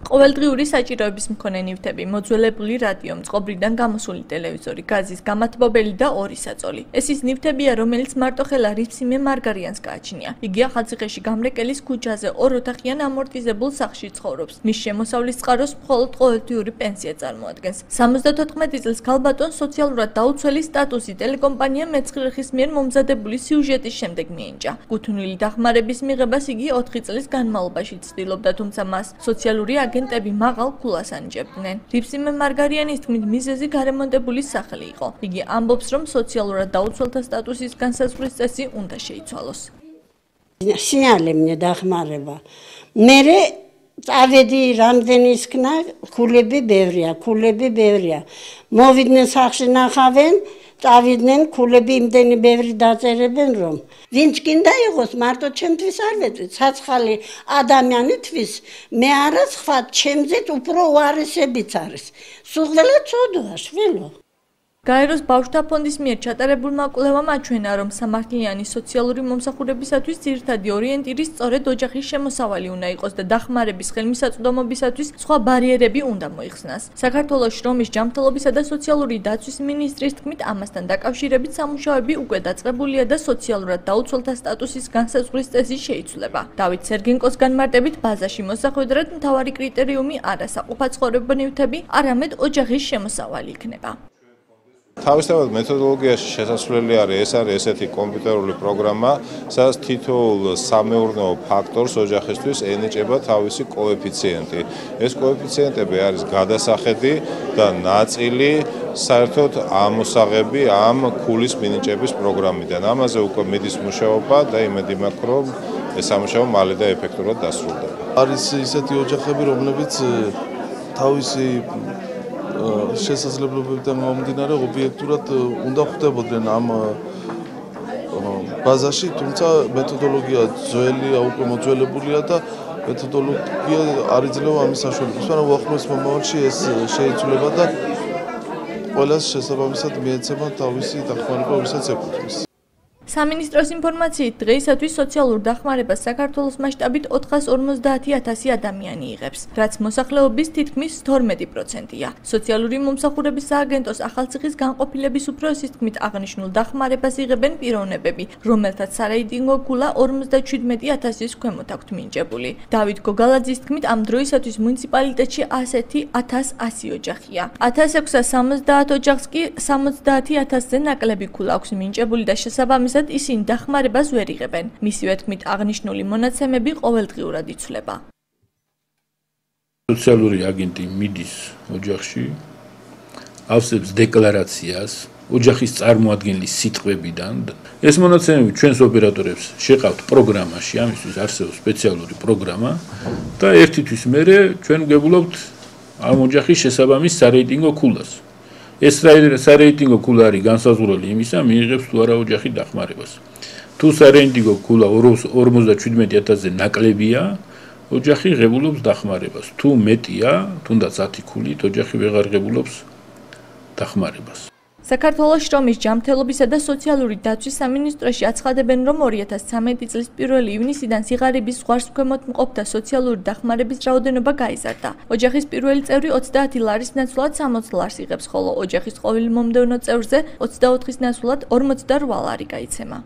ყოველდღიური საჭიროების მქონე ნივთები, მოძველებული რადიო, წყობრიდან გამოსული ტელევიზორი, გაზის გამათბობელი და ორი საწოლი. ეს ის ნივთებია, რომელიც მარტოხელა რიფსიმე მარგარიანს გააჩნია. იგი ახალციხეში გამრეკელის ქუჩაზე ორ ოთახიან ამორტიზებულ სახლში ცხოვრობს. მის შემოსავლის წყაროს მხოლოდ ყოველდღიური პენსია წარმოადგენს. 74 წლის ქალბატონს სოციალურად დაუცველი სტატუსი ტელეკომპანია მეცხრეხის მიერ მომზადებული სიუჟეტის შემდეგ მიენჯა. გუთვნილი დახმარების მიღებას იგი 4 წლის განმავლობაში ცდილობდა, თუმცა მას სოციალური აგენტები მაღალ ქულას ანიჭებდნენ. რიფსიმე მარგარიანის თქმით, მიზეზი გარემონტებული სახელი იყო. იგი ამბობს, რომ სოციალურად დაუცველთა სტატუსის განსაზღვრის წესი უნდა შეიცვალოს. სინიალე мне დახმარება. მერე წავედი რამდენი ისქნა, ქულები ბევრია. მოვიდნენ სახლში ნახავენ, წავიდნენ, ქულები იმდენი ბევრი დაწერებენ, რომ ვინც კიდე იყოს, მარტო ჩემთვის არ ვეწვით, საცხალი ადამიანისთვის მე არა სხვა, ჩემზეც უფრო უარესებიც არის. სულ ყველა ცოდვაა, შვილო. გაეროს ბავშვთა ფონდის მიერ ჩატარებულმა კვლევამ აჩვენა, რომ სამართლიანი სოციალური მომსახურებისათვის ძირითადი ორიენტირი სწორედ ოჯახის შემოსავალი უნდა იყოს და დახმარების ხელმისაწვდომობისათვის სხვა ბარიერები უნდა მოიხსნას. საქართველოს შრომის ჯანმრთელობისა და სოციალური დაცვის მინისტრის თქმით, ამასთან დაკავშირებით სამუშაოები უკვე დაწყებულია და სოციალურად დაუცველთა სტატუსის განსაზღვრის წესი შეიცვლება. დავით სერგენკოს განმარტებით, ბაზაში მოსახვედრად მთავარი კრიტერიუმი არა საყოფაცხოვრებო ნივთები, არამედ ოჯახის შემოსავალი იქნება. თავისთავად მეთოდოლოგიაში შესაძლებელი არის, ეს არის ესეთი კომპიუტერული პროგრამა, სადაც თითოეულ სამეურნეო ფაქტორს ოჯახისთვის ენიჭება თავისი კოეფიციენტი. ეს კოეფიციენტები არის გადასახედი და ნაწილი საერთოდ ამოსაღები ამ ქულის მინიჭების პროგრამიდან. ამაზე უკვე მიდის მუშაობა და იმედი მაქვს, რომ ეს სამუშაო მალე და ეფექტურად დასრულდება. არის ისეთი ოჯახები, რომლებიც თავისი შესაძლებლობებიდან გამომდინარე ობიექტურად უნდა ხვდებოდნენ ამ ბაზაში, თუმცა მეთოდოლოგია ძველია, უკვე მოძველებულია და მეთოდოლოგია არ იძლევა ამის საშუალებას, მაგრამ უახლოეს მომავალში ეს შეიცვლება და ყველას შესაბამისად მიეცემა თავისი დახმარება, ვისაც ეკუთვნის. სამინისტროს ინფორმაციით, დღეისათვის სოციალურ დახმარებას საქართველოს მასშტაბით 450,000 ადამიანი იღებს, რაც მოსახლეობის თითქმის 12%-ია. სოციალური მომსახურების სააგენტოს ახალციხის განყოფილების უფროსის თქმით, აღნიშნულ დახმარებას იღებენ პიროვნებები, რომელთაც სარეიტინგო ქულა 57,000-ის ქვემოთ აქვთ მინიჭებული. დავით გოგალაძის თქმით, ამ დროისათვის მუნიციპალიტეტში ასეთი 1100 ოჯახია. 1670 ოჯახს კი 70,000-ზე ნაკლები ქულა აქვს მინიჭებული და შესაბამისად ისინი დახმარებას ვერ იღებენ. მისივე თქმით, აღნიშნული მონაცემები ყოველდღიურად იცვლება. სოციალური აგენტი მიდის ოჯახში, ავსებს დეკლარაციას ოჯახის წარმოადგენლის სიტყვებიდან. ეს მონაცემები ჩვენს ოპერატორებს შეყავთ პროგრამაში, ამისთვის არსებობს სპეციალური პროგრამა და ერთი თვის მერე ჩვენ ვგებულობთ ამ ოჯახის შესაბამის სარეიტინგო ქულას. ეს სარეიტინგო ქულა არის განსაზღვრული იმისა, მიიღებს თუ არა ოჯახი დახმარებას. თუ სარეიტინგო ქულა 47,000-ზე ნაკლებია, ოჯახი ღებულობს დახმარებას. თუ მეტია, თუნდაც 10 ქულით, ოჯახი ვეღარ ღებულობს დახმარებას. საქართველოს შრომის ჯანმრთელობისა და სოციალური დაცვის სამინისტროში აცხადებენ, რომ 2013 წლის 1 ივნისიდან სიღარიბის ზღვარს ქვემოთ მყოფთა სოციალური დახმარების რაოდენობა გაიზარდა. ოჯახის პირველი წევრი 30 ლარის ნაცვლად 60 ლარს იღებს, ხოლო ოჯახის ყოველ მომდევნო წევრზე 24-ის ნაცვლად 48 ლარი გაიცემა.